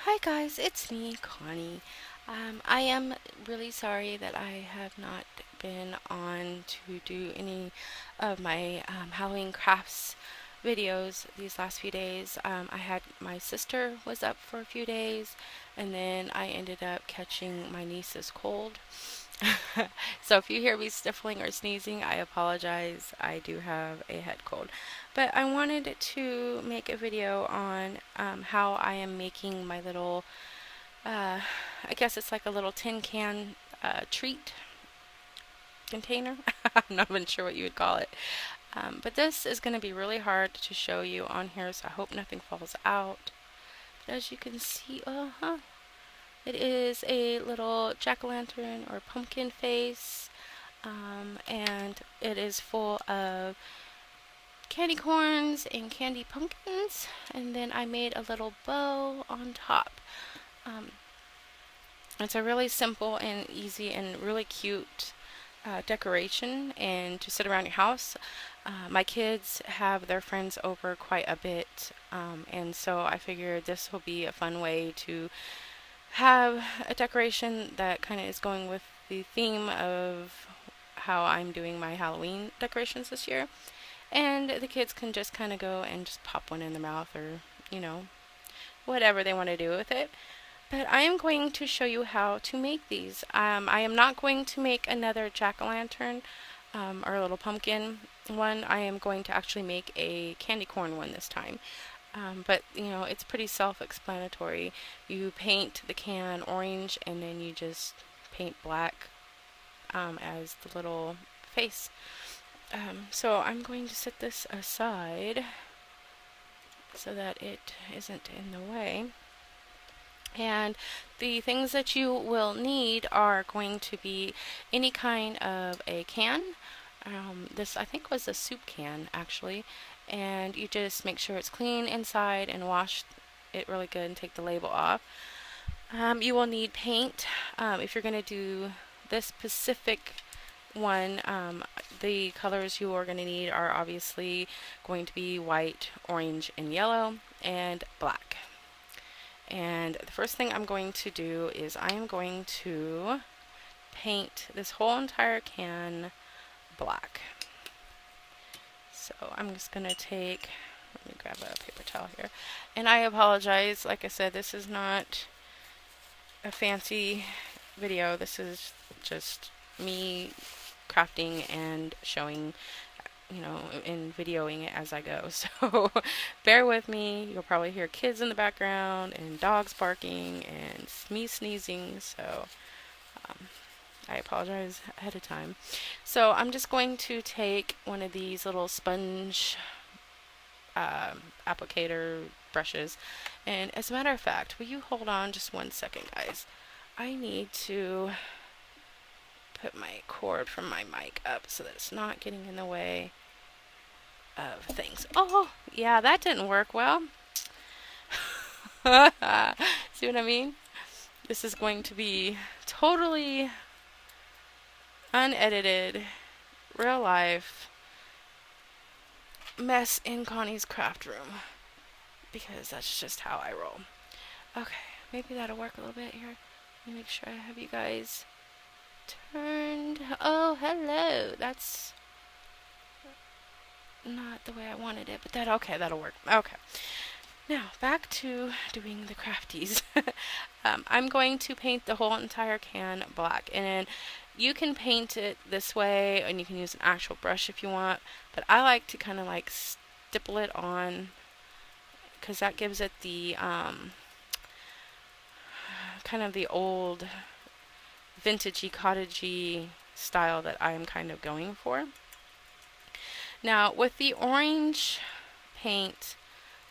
Hi guys, it's me, Connie. I am really sorry that I have not been on to do any of my Halloween crafts videos these last few days. I had my sister was up for a few days, and then I ended up catching my niece's cold. So if you hear me sniffling or sneezing, I apologize. I do have a head cold. But I wanted to make a video on how I am making my little, uh, I guess it's like a little tin can treat container. I'm not even sure what you would call it. But this is going to be really hard to show you on here, so I hope nothing falls out. But as you can see, it is a little jack-o'-lantern or pumpkin face. And it is full of candy corns and candy pumpkins, and then I made a little bow on top. Um, it's a really simple and easy and really cute decoration and to sit around your house. My kids have their friends over quite a bit, and so I figured this will be a fun way to have a decoration that kind of is going with the theme of how I'm doing my Halloween decorations this year. And the kids can just kind of go and just pop one in their mouth or, you know, whatever they want to do with it. But I am going to show you how to make these. I am not going to make another jack-o'-lantern or a little pumpkin one. I am going to actually make a candy corn one this time. But, you know, it's pretty self-explanatory. You paint the can orange and then you just paint black as the little face. So I'm going to set this aside so that it isn't in the way. And the things that you will need are going to be any kind of a can. This I think was a soup can actually, and you just make sure it's clean inside and wash it really good and take the label off. You will need paint if you're going to do this specific one. The colors you are going to need are obviously going to be white, orange, and yellow, and black. And the first thing I'm going to do is I am going to paint this whole entire can black. So I'm just going to take, let me grab a paper towel here. And I apologize, like I said, this is not a fancy video. This is just me crafting and showing, you know, and videoing it as I go. So bear with me. You'll probably hear kids in the background and dogs barking and me sneezing. So I apologize ahead of time. So I'm just going to take one of these little sponge applicator brushes. And as a matter of fact, will you hold on just one second, guys? I need to put my cord from my mic up so that it's not getting in the way of things. Oh, yeah, that didn't work well. See what I mean? This is going to be totally unedited, real life mess in Connie's craft room because that's just how I roll. Okay, maybe that'll work a little bit here. Let me make sure I have you guys turned. Oh, hello. That's not the way I wanted it, but that'll work. Okay. Now, back to doing the crafties. I'm going to paint the whole entire can black, and you can paint it this way, and you can use an actual brush if you want, but I like to kind of like stipple it on, because that gives it the kind of the old vintagey, cottagey style that I am kind of going for. Now, with the orange paint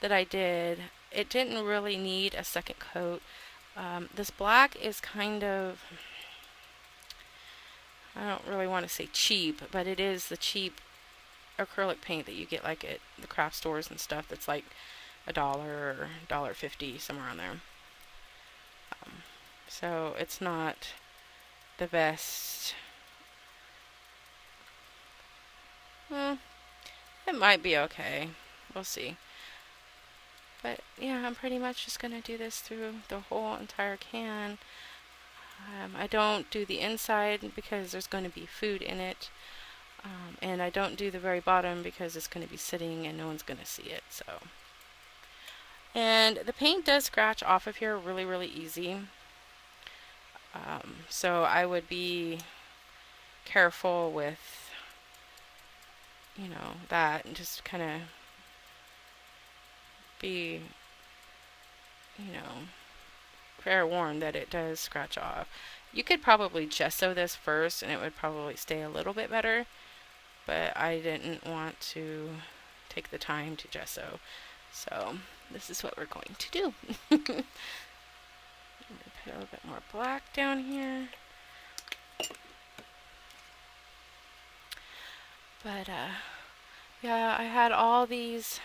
that I did, it didn't really need a second coat. This black is kind of, I don't really want to say cheap, but it is the cheap acrylic paint that you get like at the craft stores and stuff that's like $1 or $1.50, somewhere on there. So it's not the best. It might be okay. We'll see. But yeah, I'm pretty much just going to do this through the whole entire can. I don't do the inside because there's going to be food in it. And I don't do the very bottom because it's going to be sitting and no one's going to see it. So, and the paint does scratch off of here really, really easy. So I would be careful with, that, and just kind of be, fair warned that it does scratch off. You could probably gesso this first and it would probably stay a little bit better, but I didn't want to take the time to gesso. So this is what we're going to do. I'm going to put a little bit more black down here. But yeah, I had all these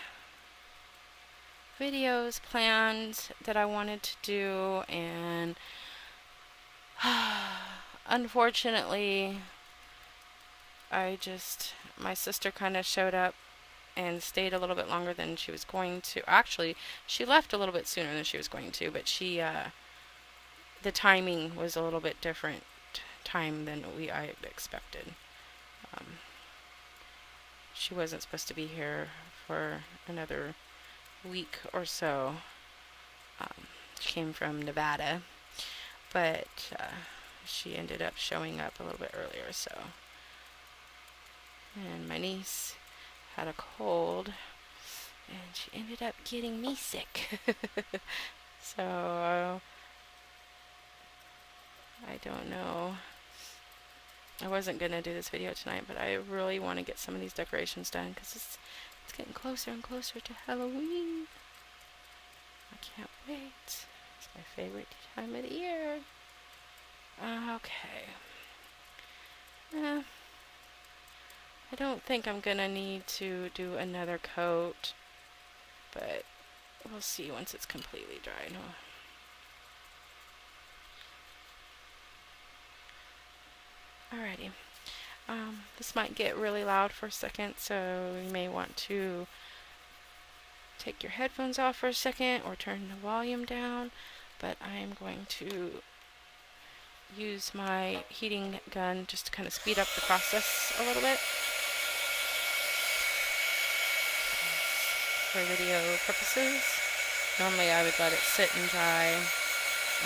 videos planned that I wanted to do, and unfortunately my sister kind of showed up and stayed a little bit longer than she was going to. Actually, she left a little bit sooner than she was going to, but the timing was a little bit different time than I expected. She wasn't supposed to be here for another week or so. She came from Nevada, but she ended up showing up a little bit earlier. So, and my niece had a cold, and she ended up getting me sick. So I don't know. I wasn't gonna do this video tonight, but I really want to get some of these decorations done because it's getting closer and closer to Halloween. I can't wait. It's my favorite time of the year. Okay. I don't think I'm gonna need to do another coat, but we'll see once it's completely dry. No. Alrighty. This might get really loud for a second, so you may want to take your headphones off for a second or turn the volume down, but I'm going to use my heating gun just to kind of speed up the process a little bit for video purposes. Normally I would let it sit and dry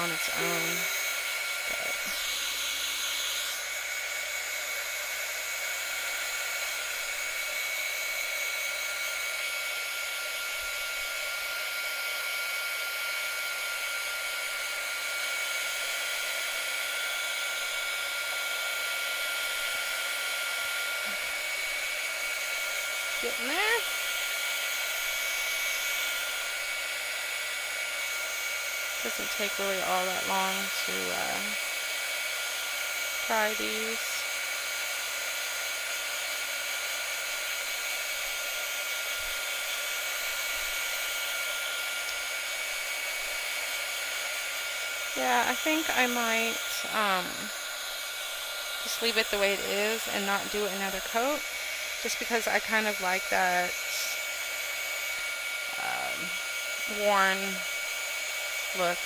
on its own, but getting there. Doesn't take really all that long to try these. Yeah, I think I might just leave it the way it is and not do another coat, just because I kind of like that worn look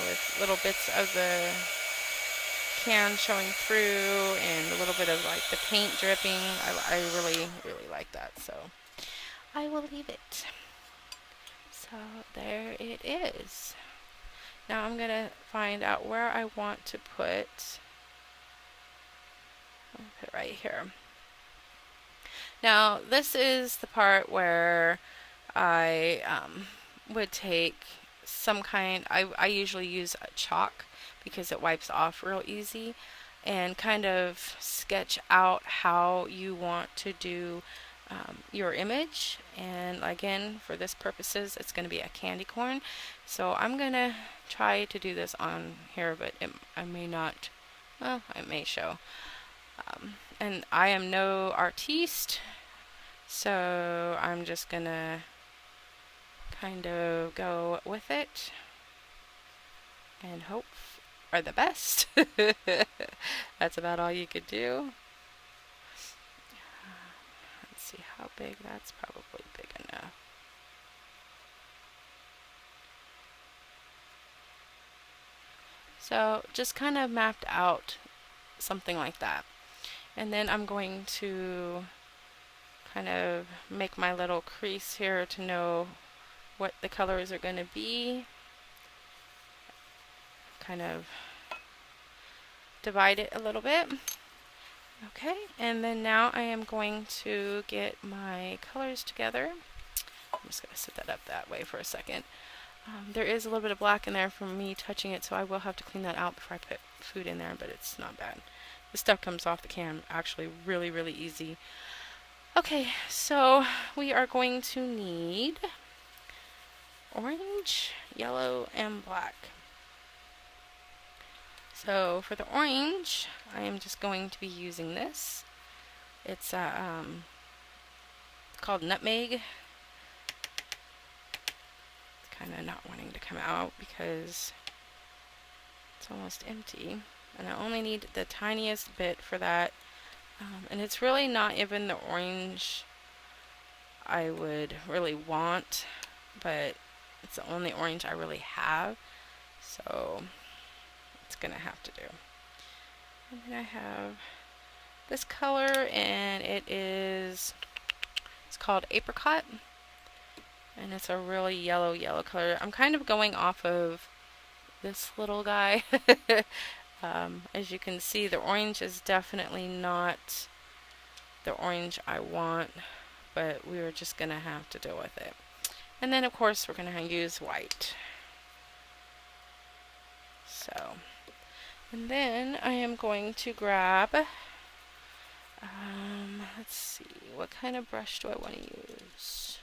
with little bits of the can showing through and a little bit of like the paint dripping. I really, really like that, so I will leave it. So there it is. Now I'm gonna find out where I want to put. I'll put it right here. Now this is the part where I would take some kind, I usually use a chalk because it wipes off real easy, and kind of sketch out how you want to do your image. And again, for this purposes, it's going to be a candy corn. So I'm going to try to do this on here, but I may not, well, I may show. And I am no artiste, so I'm just going to kind of go with it and hope for the best. That's about all you could do. Let's see how big. That's probably big enough. So just kind of mapped out something like that. And then I'm going to kind of make my little crease here to know what the colors are going to be. Kind of divide it a little bit. Okay, and then now I am going to get my colors together. I'm just going to set that up that way for a second. There is a little bit of black in there from me touching it, so I will have to clean that out before I put food in there, but it's not bad. This stuff comes off the can actually really, really easy. Okay, so we are going to need orange, yellow, and black. So for the orange, I am just going to be using this. It's called nutmeg. Kind of not wanting to come out because it's almost empty, and I only need the tiniest bit for that. And it's really not even the orange I would really want, but it's the only orange I really have, so it's gonna have to do. And then I have this color, and it's called apricot, and it's a really yellow color. I'm kind of going off of this little guy. As you can see, the orange is definitely not the orange I want, but we are just gonna have to deal with it. And then of course we're gonna use white. So, and then I am going to grab, let's see, what kind of brush do I want to use?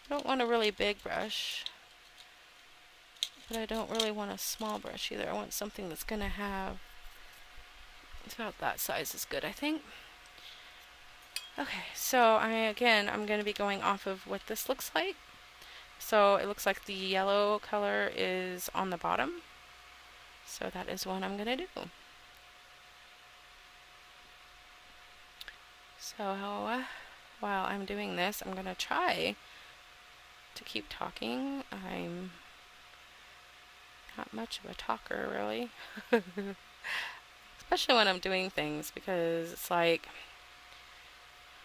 I don't want a really big brush, but I don't really want a small brush either. I want something that's gonna have, it's about that size is good, I think. Okay, so I'm going to be going off of what this looks like. So it looks like the yellow color is on the bottom. So that is what I'm going to do. So while I'm doing this, I'm going to try to keep talking. I'm not much of a talker, really. Especially when I'm doing things, because it's like,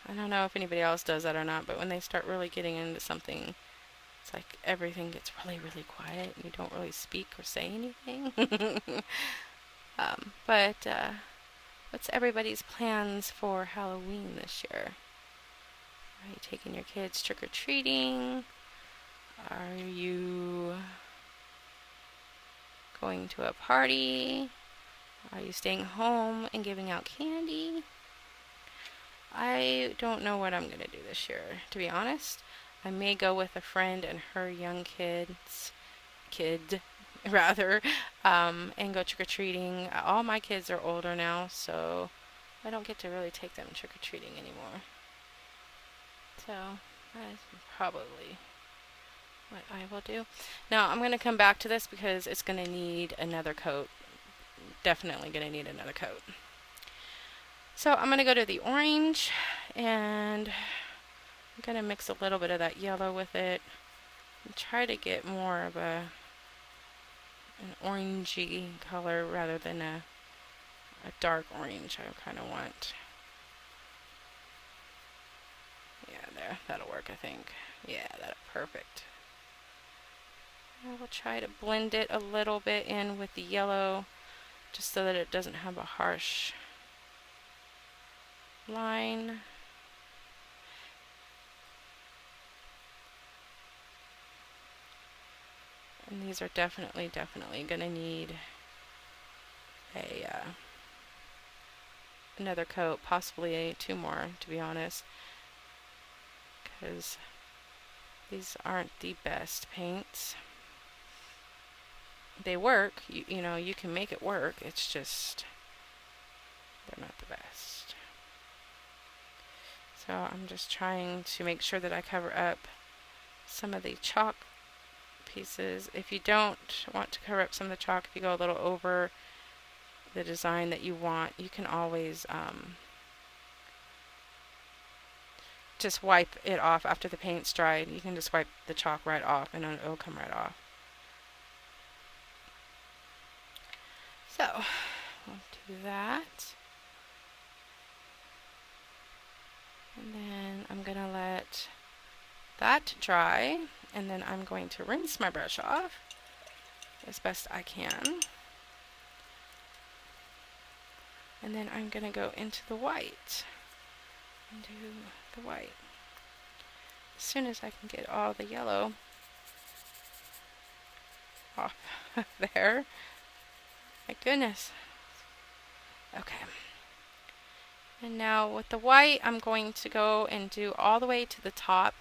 I don't know if anybody else does that or not, but when they start really getting into something, it's like everything gets really, really quiet and you don't really speak or say anything. But what's everybody's plans for Halloween this year? Are you taking your kids trick-or-treating? Are you going to a party? Are you staying home and giving out candy? I don't know what I'm going to do this year, to be honest. I may go with a friend and her young kid, rather, and go trick-or-treating. All my kids are older now, so I don't get to really take them trick-or-treating anymore. So that's probably what I will do. Now I'm going to come back to this because it's going to need another coat. Definitely going to need another coat. So I'm going to go to the orange, and I'm going to mix a little bit of that yellow with it and try to get more of an orangey color rather than a dark orange I kind of want. Yeah, there, that'll work, I think. Yeah, that's perfect. I will try to blend it a little bit in with the yellow, just so that it doesn't have a harsh line. And these are definitely gonna need a another coat, possibly two more, to be honest, because these aren't the best paints. They work, you know, you can make it work, it's just they're not the best. So I'm just trying to make sure that I cover up some of the chalk pieces. If you don't want to cover up some of the chalk, if you go a little over the design that you want, you can always just wipe it off after the paint's dried. You can just wipe the chalk right off and it'll come right off. So, we'll do that. And then I'm going to let that dry, and then I'm going to rinse my brush off as best I can. And then I'm going to go into the white and do the white. As soon as I can get all the yellow off there. My goodness. Okay. And now with the white, I'm going to go and do all the way to the top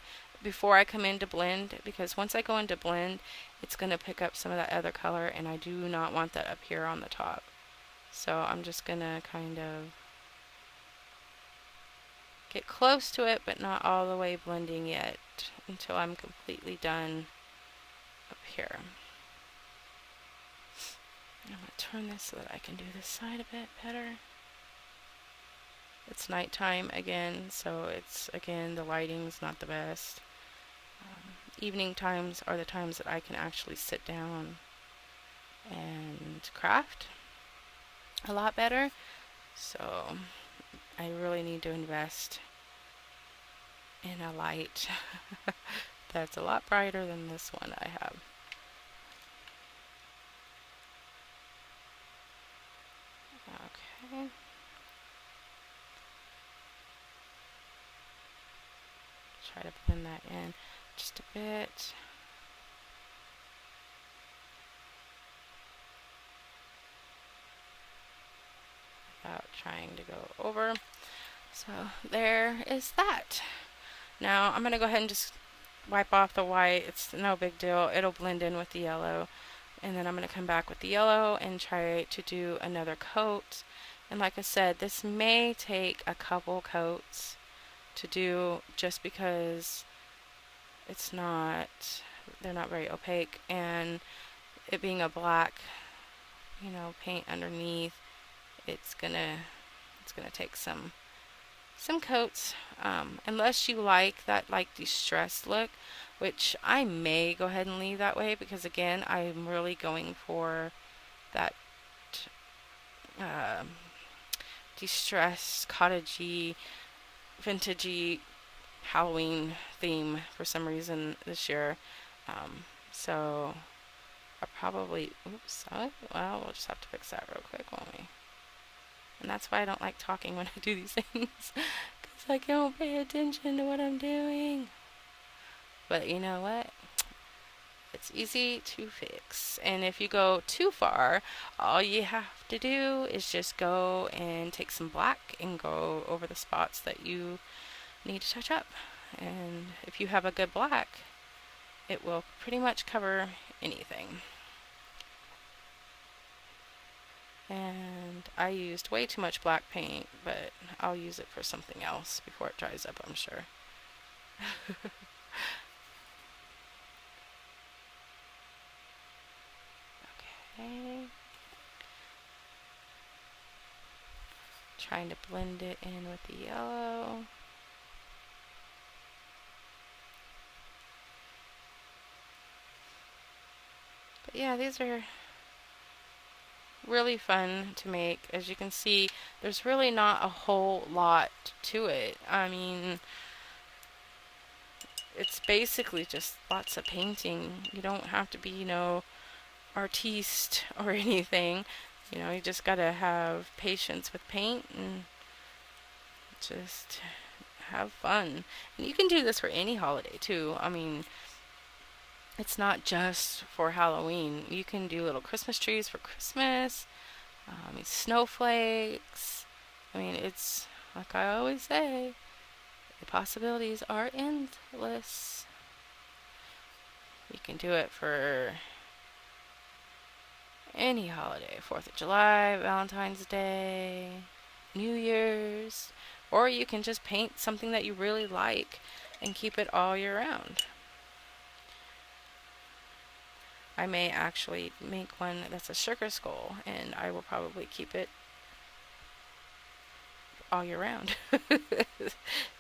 before I come into blend, because once I go into blend, it's going to pick up some of that other color, and I do not want that up here on the top. So I'm just going to kind of get close to it, but not all the way blending yet until I'm completely done up here. I'm going to turn this so that I can do this side a bit better. It's nighttime again, so the lighting's not the best. Evening times are the times that I can actually sit down and craft a lot better. So I really need to invest in a light that's a lot brighter than this one I have. Okay. Try to blend that in just a bit. Without trying to go over. So there is that. Now I'm going to go ahead and just wipe off the white. It's no big deal. It'll blend in with the yellow. And then I'm going to come back with the yellow and try to do another coat. And like I said, this may take a couple coats to do, just because they're not very opaque, and it being a black, paint underneath, it's gonna take some coats, unless you like that distressed look, which I may go ahead and leave that way, because again, I'm really going for that distressed, cottagey, vintagey Halloween theme for some reason this year. So I probably, well, we'll just have to fix that real quick, won't we? And that's why I don't like talking when I do these things, because I don't pay attention to what I'm doing. But you know what? It's easy to fix. And if you go too far, all you have to do is just go and take some black and go over the spots that you need to touch up. And if you have a good black, it will pretty much cover anything. And I used way too much black paint, but I'll use it for something else before it dries up, I'm sure. Okay. Trying to blend it in with the yellow. But yeah, these are really fun to make. As you can see, there's really not a whole lot to it. I mean, it's basically just lots of painting. You don't have to be, artiste or anything. You just gotta have patience with paint and just have fun. And you can do this for any holiday too. I mean, it's not just for Halloween. You can do little Christmas trees for Christmas, snowflakes. I mean, it's like I always say, the possibilities are endless. You can do it for any holiday, 4th of July, Valentine's Day, New Year's, or you can just paint something that you really like and keep it all year round. I may actually make one that's a sugar skull, and I will probably keep it all year round.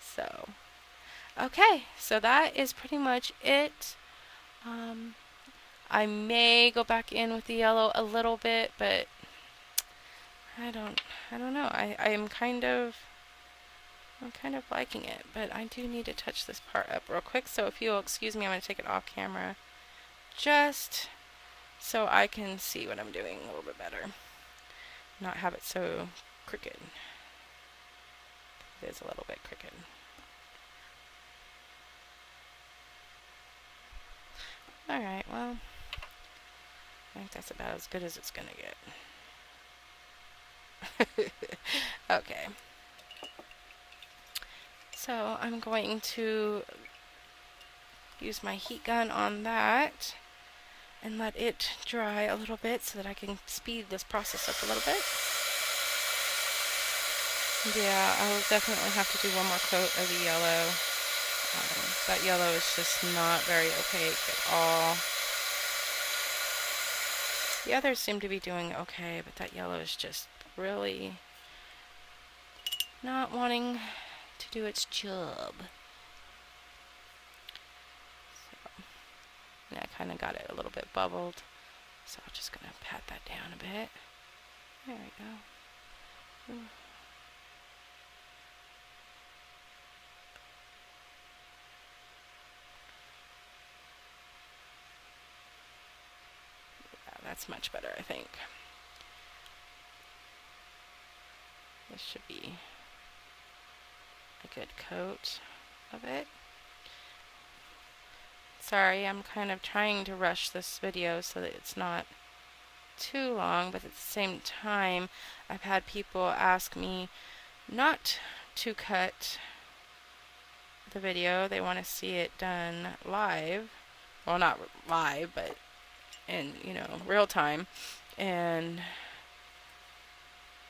So, okay, so that is pretty much it. I may go back in with the yellow a little bit, but I don't know. I'm kind of liking it, but I do need to touch this part up real quick. So if you'll excuse me, I'm going to take it off camera just so I can see what I'm doing a little bit better. Not have it so crooked. It is a little bit crooked. Alright, well, I think that's about as good as it's going to get. Okay. So I'm going to use my heat gun on that and let it dry a little bit so that I can speed this process up a little bit. Yeah, I will definitely have to do one more coat of the yellow. That yellow is just not very opaque at all. The others seem to be doing okay, but that yellow is just really not wanting to do its job. So, and I kind of got it a little bit bubbled, so I'm just going to pat that down a bit. There we go. Ooh. That's much better, I think. This should be a good coat of it. Sorry, I'm kind of trying to rush this video so that it's not too long, but at the same time, I've had people ask me not to cut the video. They want to see it done live. Well, not live, but in, real time. And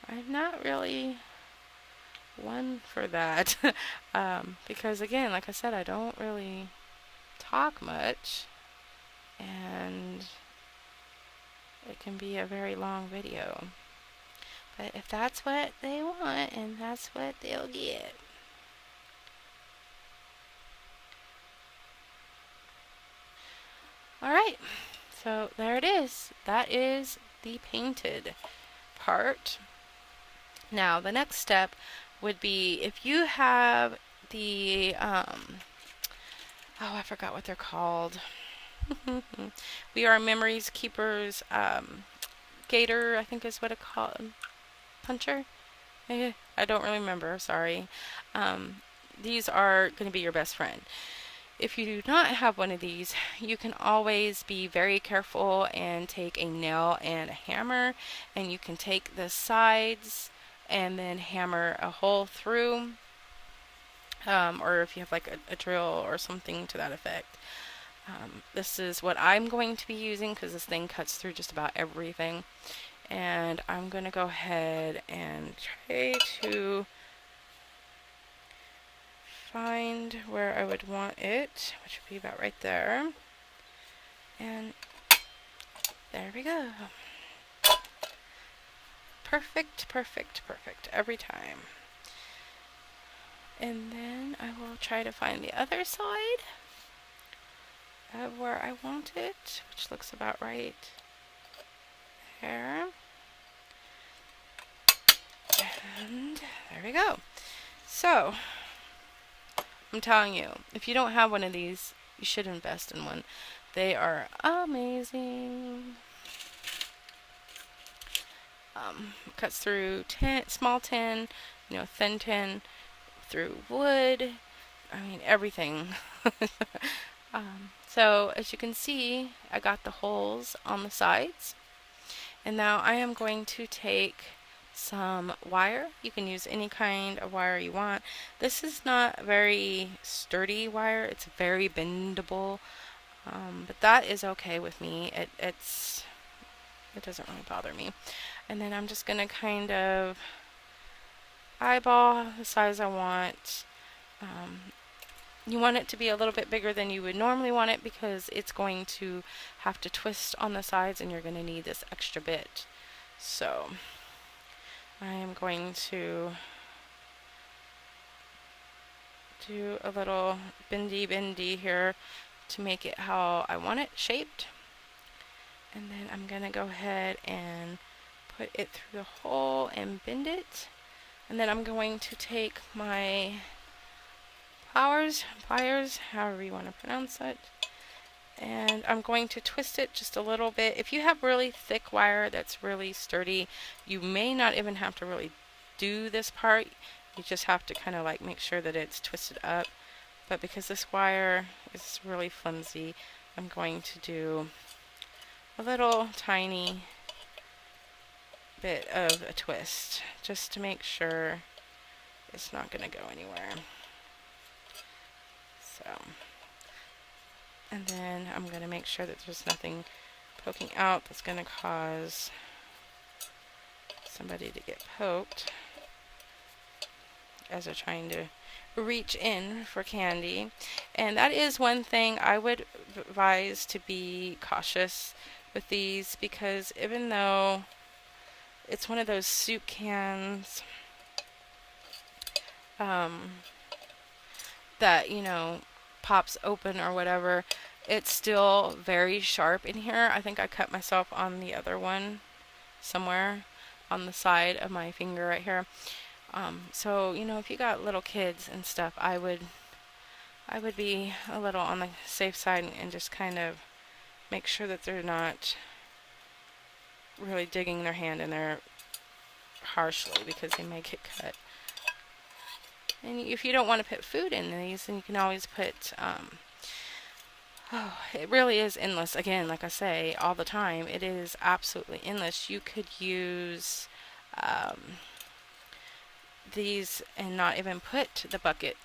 I'm not really one for that. Because again, like I said, I don't really talk much, and it can be a very long video. But if that's what they want, and that's what they'll get. Alright, so there it is. That is the painted part. Now, the next step would be if you have the, I forgot what they're called. We Are Memories Keepers Gator, I think is what it's called. Puncher? I don't really remember, sorry. These are going to be your best friend. If you do not have one of these, you can always be very careful and take a nail and a hammer, and you can take the sides and then hammer a hole through, or if you have like a drill or something to that effect. This is what I'm going to be using because this thing cuts through just about everything. And I'm going to go ahead and try to find where I would want it, which would be about right there. And there we go. Perfect, perfect, perfect every time. And then I will try to find the other side of where I want it, which looks about right there. And there we go. So, I'm telling you, if you don't have one of these, you should invest in one. They are amazing. Cuts through tin, small tin, thin tin, through wood. I mean, everything. So, as you can see, I got the holes on the sides. And now I am going to take some wire. You can use any kind of wire you want. This is not very sturdy wire. It's very bendable, but that is okay with me. It doesn't really bother me. And then I'm just gonna kind of eyeball the size I want. You want it to be a little bit bigger than you would normally want it because it's going to have to twist on the sides and you're going to need this extra bit. So I am going to do a little bendy here to make it how I want it shaped. And then I'm going to go ahead and put it through the hole and bend it. And then I'm going to take my pliers, however you want to pronounce it, and I'm going to twist it just a little bit. If you have really thick wire that's really sturdy, you may not even have to really do this part. You just have to kind of like make sure that it's twisted up. But because this wire is really flimsy, I'm going to do a little tiny bit of a twist just to make sure it's not going to go anywhere. So, and then I'm going to make sure that there's nothing poking out that's going to cause somebody to get poked as they're trying to reach in for candy. And that is one thing I would advise, to be cautious with these, because even though it's one of those soup cans that, you know, pops open or whatever, it's still very sharp in here. I think I cut myself on the other one somewhere on the side of my finger right here. So, you know, if you got little kids and stuff, I would be a little on the safe side and just kind of make sure that they're not really digging their hand in there harshly, because they may get cut. And if you don't want to put food in these, then you can always put, oh, it really is endless. Again, like I say all the time, it is absolutely endless. You could use these and not even put the bucket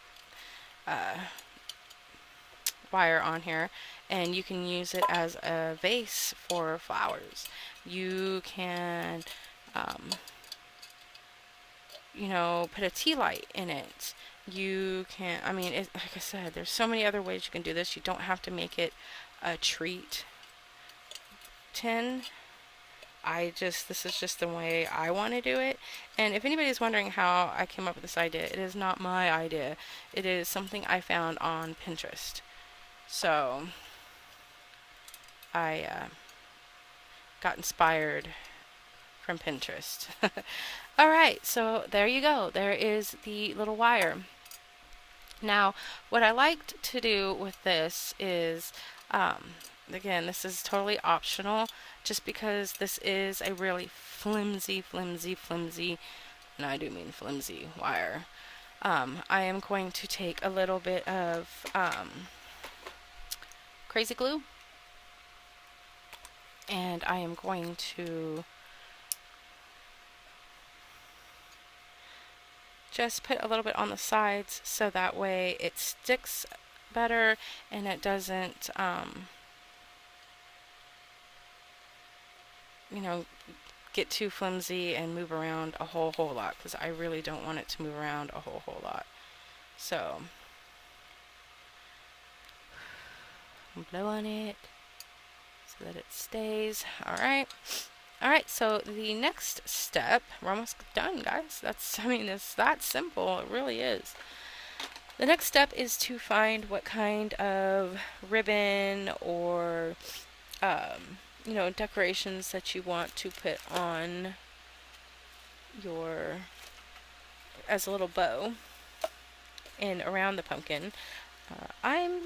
wire on here, and you can use it as a vase for flowers. You can you know, put a tea light in it. You can, I mean, like I said, there's so many other ways you can do this. You don't have to make it a treat tin. This is just the way I want to do it. And if anybody's wondering how I came up with this idea, it is not my idea. It is something I found on Pinterest. So I got inspired from Pinterest. Alright, so there you go. There is the little wire. Now, what I liked to do with this is, again, this is totally optional, just because this is a really flimsy, and I do mean flimsy wire. I am going to take a little bit of crazy glue, and I am going to just put a little bit on the sides, so that way it sticks better and it doesn't, you know, get too flimsy and move around a whole lot, because I really don't want it to move around a whole lot. So blow on it so that it stays. Alright, so the next step, we're almost done, guys. It's that simple. It really is. The next step is to find what kind of ribbon or, you know, decorations that you want to put on as a little bow and around the pumpkin. I'm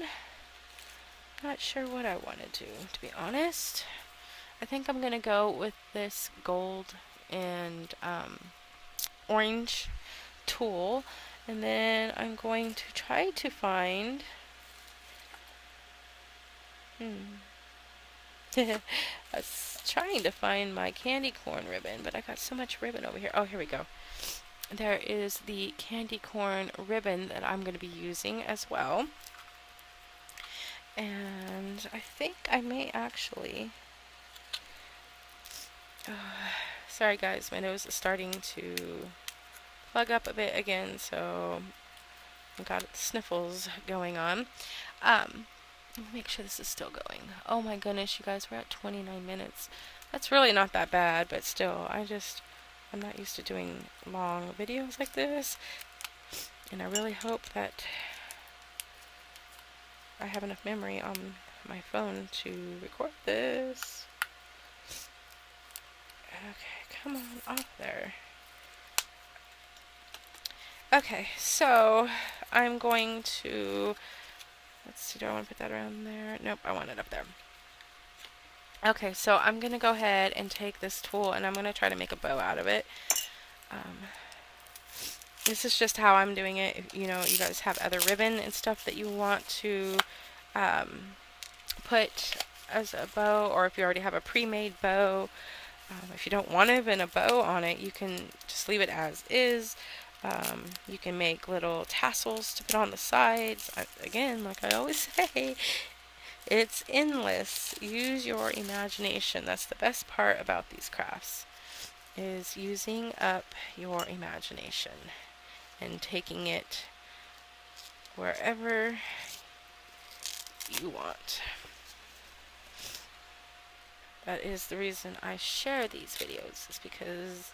not sure what I want to do, to be honest. I think I'm going to go with this gold and orange tulle, and then I'm going to try to find I was trying to find my candy corn ribbon, but I got so much ribbon over here. Oh, here we go. There is the candy corn ribbon that I'm going to be using as well. And I think I may actually... sorry guys, my nose is starting to plug up a bit again, so I've got sniffles going on. Let me make sure this is still going. Oh my goodness, you guys, we're at 29 minutes. That's really not that bad, but still, I'm not used to doing long videos like this, and I really hope that I have enough memory on my phone to record this. Okay, come off there. Okay, so I'm going to, let's see, do I want to put that around there? Nope, I want it up there. Okay, so I'm going to go ahead and take this tool and I'm going to try to make a bow out of it. This is just how I'm doing it. If, you know, you guys have other ribbon and stuff that you want to put as a bow, or if you already have a pre-made bow, if you don't want even a bow on it, you can just leave it as is. You can make little tassels to put on the sides. Again, like I always say, it's endless. Use your imagination. That's the best part about these crafts, is using up your imagination and taking it wherever you want. That is the reason I share these videos, is because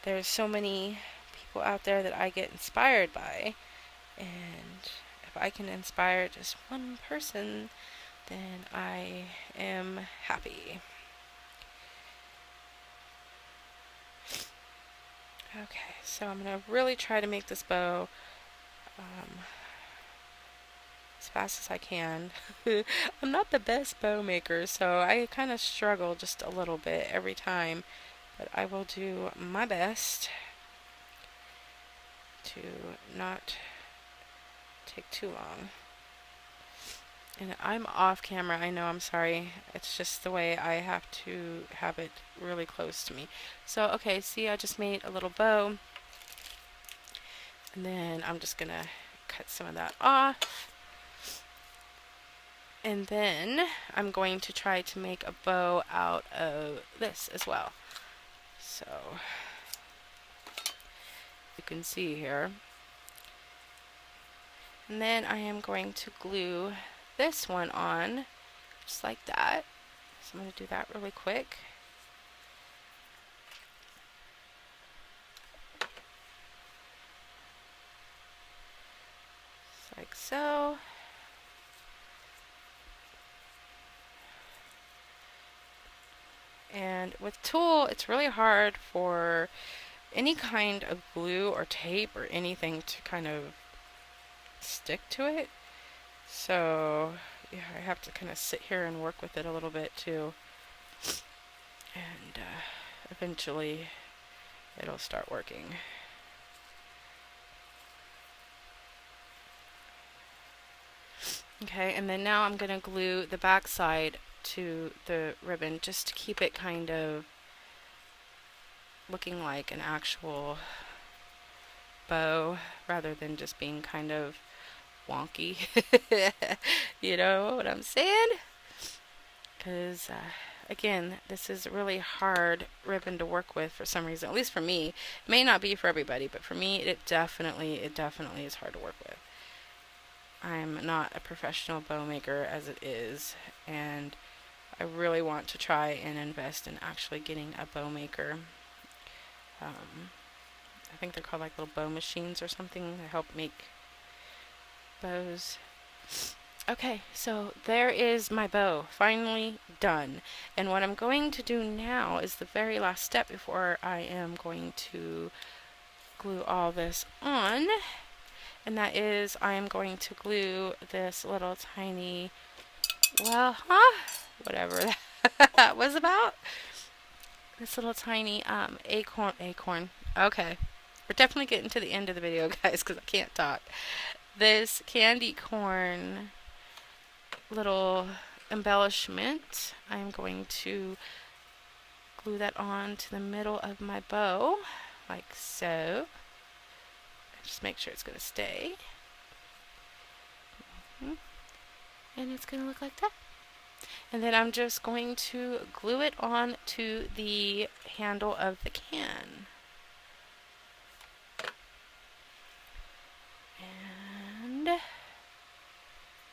there's so many people out there that I get inspired by, and if I can inspire just one person, then I am happy. Okay, so I'm going to really try to make this bow as fast as I can. I'm not the best bow maker, so I kind of struggle just a little bit every time, but I will do my best to not take too long. And I'm off camera, I know, I'm sorry. It's just the way I have to have it really close to me. So, okay, see, I just made a little bow. And then I'm just gonna cut some of that off. And then I'm going to try to make a bow out of this as well. So, you can see here. And then I am going to glue this one on, just like that. So I'm going to do that really quick. Just like so. And with tulle, it's really hard for any kind of glue or tape or anything to kind of stick to it. So yeah, I have to kind of sit here and work with it a little bit too, and eventually it'll start working. Okay, and then now I'm going to glue the back side to the ribbon just to keep it kind of looking like an actual bow rather than just being kind of wonky. You know what I'm saying? Because again, this is a really hard ribbon to work with for some reason, at least for me. It may not be for everybody, but for me it definitely is hard to work with. I'm not a professional bow maker as it is, and I really want to try and invest in actually getting a bow maker. I think they're called like little bow machines or something that help make bows. Okay, so there is my bow, finally done. And what I'm going to do now is the very last step before I am going to glue all this on. And that is, I am going to glue this little tiny, well, whatever that was about. This little tiny acorn. Okay, we're definitely getting to the end of the video, guys, because I can't talk. This candy corn little embellishment, I'm going to glue that on to the middle of my bow, like so. Just make sure it's going to stay. And it's going to look like that. And then I'm just going to glue it on to the handle of the can. And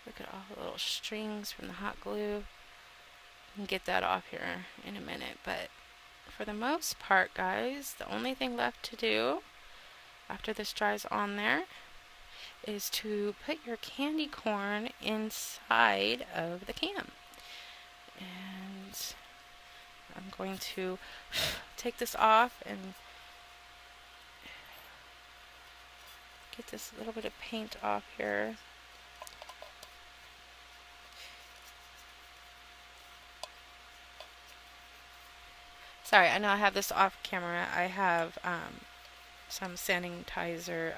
look at all the little strings from the hot glue. And get that off here in a minute. But for the most part, guys, the only thing left to do after this dries on there is to put your candy corn inside of the can. And I'm going to take this off and get this little bit of paint off here. Sorry, I know I have this off camera. I have some sanitizer,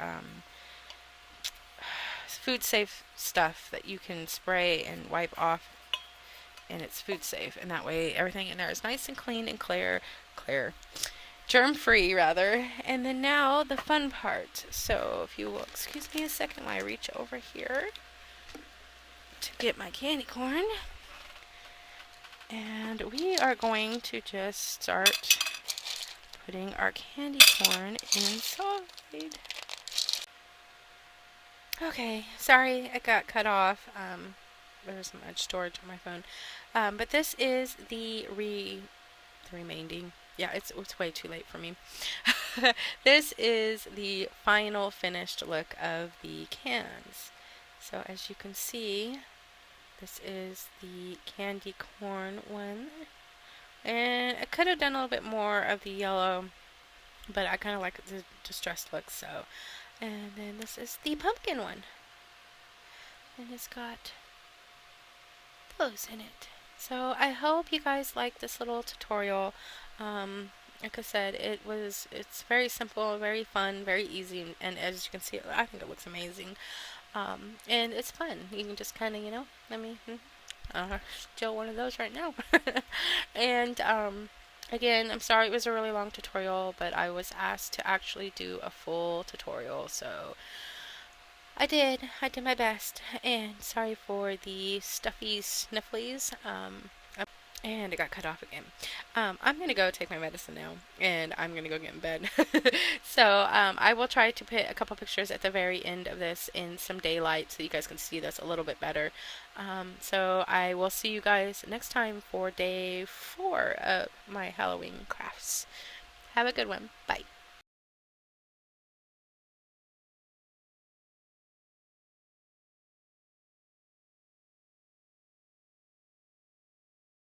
food safe stuff that you can spray and wipe off, and it's food safe, and that way everything in there is nice and clean and clear, germ free rather. And then now the fun part. So if you will excuse me a second while I reach over here to get my candy corn. And we are going to just start putting our candy corn inside. Okay, sorry I got cut off. There was so much storage on my phone. But this is the remaining. Yeah, it's way too late for me. This is the final finished look of the cans. So as you can see, this is the candy corn one. And I could have done a little bit more of the yellow, but I kind of like the distressed look, so. And then this is the pumpkin one. And it's got those in it. So I hope you guys like this little tutorial. Like I said, it's very simple, very fun, very easy, and as you can see, I think it looks amazing. And it's fun. You can just kind of, still one of those right now. And again, I'm sorry it was a really long tutorial, but I was asked to actually do a full tutorial, so I did my best. And sorry for the stuffy snifflies. And it got cut off again. I'm going to go take my medicine now, and I'm going to go get in bed. So I will try to put a couple pictures at the very end of this in some daylight so you guys can see this a little bit better. So I will see you guys next time for day 4 of my Halloween crafts. Have a good one. Bye.